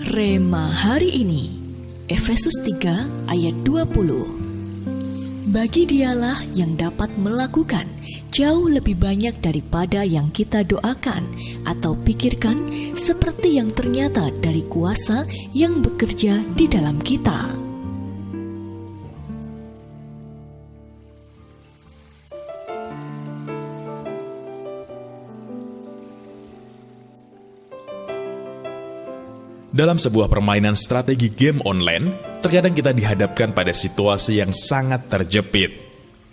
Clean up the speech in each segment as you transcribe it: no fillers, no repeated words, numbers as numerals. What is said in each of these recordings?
Rema hari ini, Efesus 3 ayat 20. Bagi Dialah yang dapat melakukan jauh lebih banyak daripada yang kita doakan atau pikirkan, seperti yang ternyata dari kuasa yang bekerja di dalam kita. Dalam sebuah permainan strategi game online, terkadang kita dihadapkan pada situasi yang sangat terjepit.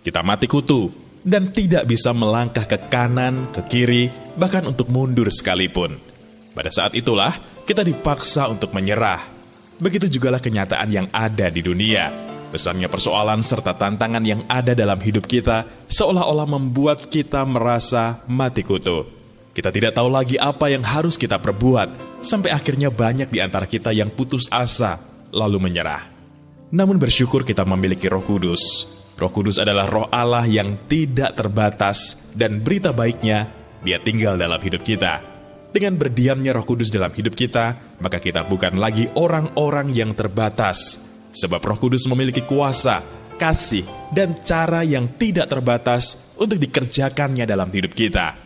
Kita mati kutu dan tidak bisa melangkah ke kanan, ke kiri, bahkan untuk mundur sekalipun. Pada saat itulah, kita dipaksa untuk menyerah. Begitu jugalah kenyataan yang ada di dunia. Besarnya persoalan serta tantangan yang ada dalam hidup kita seolah-olah membuat kita merasa mati kutu. Kita tidak tahu lagi apa yang harus kita perbuat, sampai akhirnya banyak di antara kita yang putus asa, lalu menyerah. Namun bersyukur kita memiliki Roh Kudus. Roh Kudus adalah Roh Allah yang tidak terbatas, dan berita baiknya, Dia tinggal dalam hidup kita. Dengan berdiamnya Roh Kudus dalam hidup kita, maka kita bukan lagi orang-orang yang terbatas. Sebab Roh Kudus memiliki kuasa, kasih, dan cara yang tidak terbatas untuk dikerjakannya dalam hidup kita.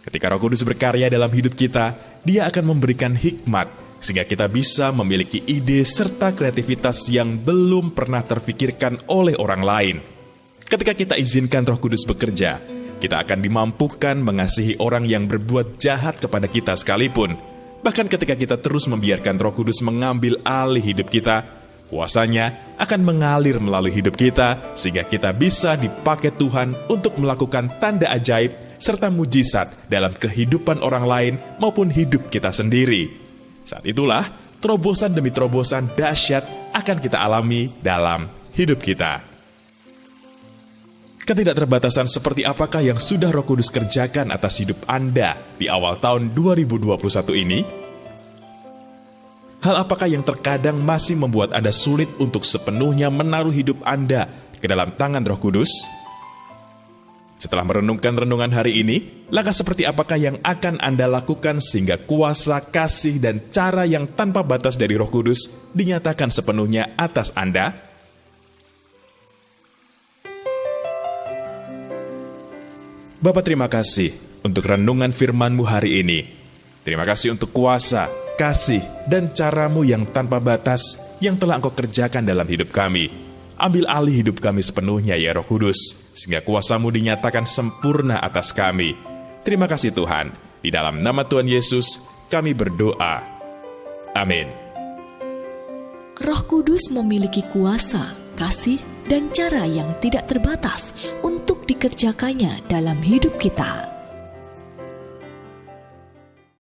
Ketika Roh Kudus berkarya dalam hidup kita, Dia akan memberikan hikmat, sehingga kita bisa memiliki ide serta kreativitas yang belum pernah terfikirkan oleh orang lain. Ketika kita izinkan Roh Kudus bekerja, kita akan dimampukan mengasihi orang yang berbuat jahat kepada kita sekalipun. Bahkan ketika kita terus membiarkan Roh Kudus mengambil alih hidup kita, kuasanya akan mengalir melalui hidup kita, sehingga kita bisa dipakai Tuhan untuk melakukan tanda ajaib serta mujizat dalam kehidupan orang lain maupun hidup kita sendiri. Saat itulah, terobosan demi terobosan dahsyat akan kita alami dalam hidup kita. Ketidakterbatasan seperti apakah yang sudah Roh Kudus kerjakan atas hidup Anda di awal tahun 2021 ini? Hal apakah yang terkadang masih membuat Anda sulit untuk sepenuhnya menaruh hidup Anda ke dalam tangan Roh Kudus? Setelah merenungkan renungan hari ini, langkah seperti apakah yang akan Anda lakukan sehingga kuasa, kasih, dan cara yang tanpa batas dari Roh Kudus dinyatakan sepenuhnya atas Anda? Bapa, terima kasih untuk renungan firman-Mu hari ini. Terima kasih untuk kuasa, kasih, dan cara-Mu yang tanpa batas yang telah Engkau kerjakan dalam hidup kami. Ambil alih hidup kami sepenuhnya ya Roh Kudus, sehingga kuasa-Mu dinyatakan sempurna atas kami. Terima kasih Tuhan, di dalam nama Tuhan Yesus kami berdoa. Amin. Roh Kudus memiliki kuasa, kasih, dan cara yang tidak terbatas untuk dikerjakannya dalam hidup kita.